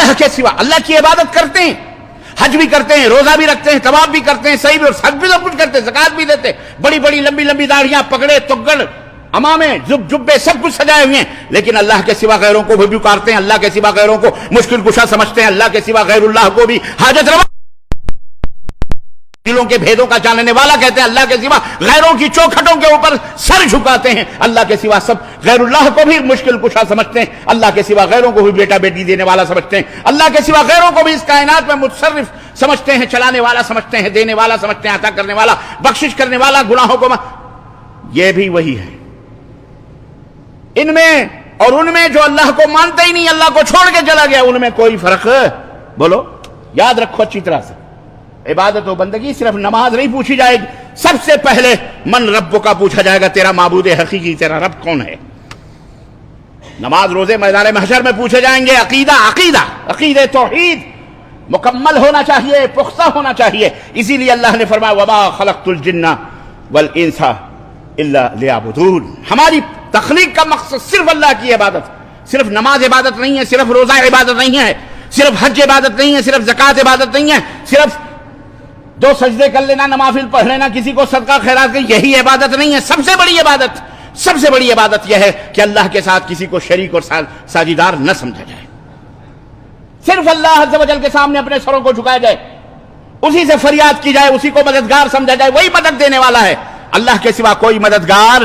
اللہ کے سوا اللہ کی عبادت کرتے ہیں، حج بھی کرتے ہیں، روزہ بھی رکھتے ہیں، طواف بھی کرتے ہیں، صحیح بھی اور حج بھی سب کچھ کرتے ہیں، زکات بھی دیتے ہیں، بڑی بڑی لمبی لمبی داڑھیاں، پگڑے، تگڑ، امامے، جبے سب کچھ سجائے ہوئے ہیں، لیکن اللہ کے سوا غیروں کو بھی پکارتے ہیں، اللہ کے سوا غیروں کو مشکل کشا سمجھتے ہیں، اللہ کے سوا غیر اللہ کو بھی حاجت روا، دلوں کے بھیدوں کا جاننے والا کہتے ہیں، اللہ کے سوا غیروں کی چوکھٹوں کے اوپر سر جھکاتے ہیں، اللہ کے سوا سب غیر اللہ کو بھی مشکل کشا سمجھتے ہیں، اللہ کے سوا غیروں کو بھی بیٹا بیٹی دینے والا سمجھتے ہیں، اللہ کے سوا غیروں کو بھی اس کائنات میں متصرف سمجھتے ہیں، چلانے والا سمجھتے ہیں، دینے والا سمجھتے ہیں، عطا کرنے والا، بخشش کرنے والا، گناہوں کو یہ بھی وہی ہے۔ ان میں اور ان میں جو اللہ کو مانتا ہی نہیں، اللہ کو چھوڑ کے چلا گیا، ان میں کوئی فرق بولو؟ یاد رکھو اچھی طرح سے، عبادت و بندگی صرف نماز نہیں پوچھی جائے گی، سب سے پہلے من رب کا پوچھا جائے گا، تیرا معبود حقیقی، تیرا رب کون ہے؟ نماز روزے میدان محشر میں پوچھے جائیں گے، عقیدہ توحید مکمل ہونا چاہیے، پختہ ہونا چاہیے۔ اسی لیے اللہ نے فرمایا وما خلقت الجن والانس الا لیعبدون، ہماری تخلیق کا مقصد صرف اللہ کی عبادت، صرف نماز عبادت نہیں ہے، صرف روزہ عبادت نہیں ہے، صرف حج عبادت نہیں ہے، صرف زکوٰۃ عبادت نہیں ہے، صرف 2 سجدے کر لینا، نوافل پڑھ لینا، کسی کو صدقہ خیرات کی، یہی عبادت نہیں ہے۔ سب سے بڑی عبادت یہ ہے کہ اللہ کے ساتھ کسی کو شریک اور ساجیدار نہ سمجھا جائے، صرف اللہ عز و جل کے سامنے اپنے سروں کو جھکایا جائے، اسی سے فریاد کی جائے، اسی کو مددگار سمجھا جائے، وہی مدد دینے والا ہے، اللہ کے سوا کوئی مددگار۔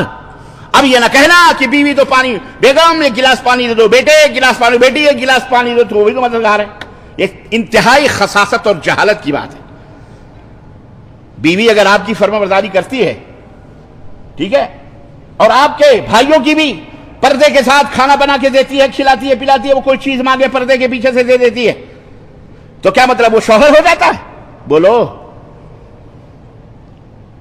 اب یہ نہ کہنا کہ بیوی تو پانی، بیگم ایک گلاس پانی دے دو، بیٹے ایک گلاس پانی، بیٹی ایک گلاس پانی دو، تو وہ بھی تو مددگار ہے۔ یہ انتہائی خساست اور جہالت کی بات ہے۔ بیوی اگر آپ کی فرما برداری کرتی ہے، ٹھیک ہے، اور آپ کے بھائیوں کی بھی پردے کے ساتھ کھانا بنا کے دیتی ہے، کھلاتی ہے، پلاتی ہے، وہ کوئی چیز مانگے پردے کے پیچھے سے دے دیتی ہے، تو کیا مطلب وہ شوہر ہو جاتا ہے؟ بولو،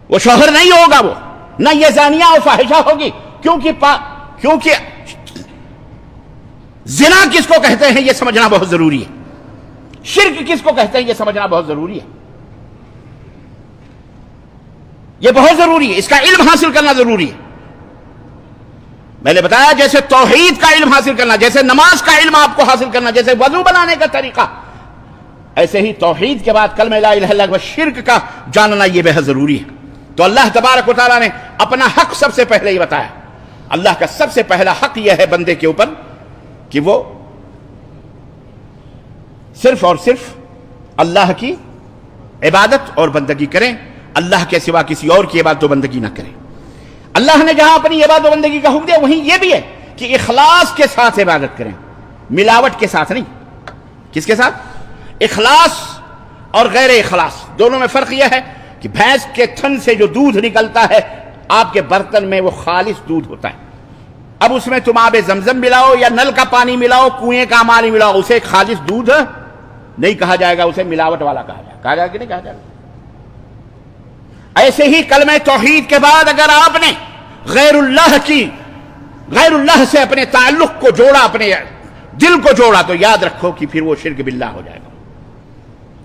وہ شوہر نہیں ہوگا، وہ نہ یہ زانیہ اور فاحشہ ہوگی، کیونکہ زنا کس کو کہتے ہیں یہ سمجھنا بہت ضروری ہے، شرک کس کو کہتے ہیں یہ سمجھنا بہت ضروری ہے، یہ بہت ضروری ہے، اس کا علم حاصل کرنا ضروری ہے۔ میں نے بتایا جیسے توحید کا علم حاصل کرنا، جیسے نماز کا علم آپ کو حاصل کرنا، جیسے وضو بنانے کا طریقہ، ایسے ہی توحید کے بعد کلمہ لا الہ الا اللہ و شرک کا جاننا یہ بہت ضروری ہے۔ تو اللہ تبارک و تعالیٰ نے اپنا حق سب سے پہلے ہی بتایا۔ اللہ کا سب سے پہلا حق یہ ہے بندے کے اوپر کہ وہ صرف اور صرف اللہ کی عبادت اور بندگی کریں، اللہ کے سوا کسی اور کی عبادت و بندگی نہ کریں۔ اللہ نے جہاں اپنی عبادت و بندگی کا حکم دیا وہیں یہ بھی ہے کہ اخلاص کے ساتھ عبادت کریں، ملاوٹ کے ساتھ نہیں۔ کس کے ساتھ؟ اخلاص اور غیر اخلاص دونوں میں فرق یہ ہے کہ بھینس کے تھن سے جو دودھ نکلتا ہے آپ کے برتن میں وہ خالص دودھ ہوتا ہے، اب اس میں تم آب زمزم ملاؤ یا نل کا پانی ملاؤ، کنویں کا پانی ملاؤ، اسے خالص دودھ نہیں کہا جائے گا، اسے ملاوٹ والا کہا جائے گا۔ کہا جائے گا کہ نہیں کہا جائے گا؟ ایسے ہی کلمہ توحید کے بعد اگر آپ نے غیر اللہ سے اپنے تعلق کو جوڑا، اپنے دل کو جوڑا، تو یاد رکھو کہ پھر وہ شرک باللہ ہو جائے گا۔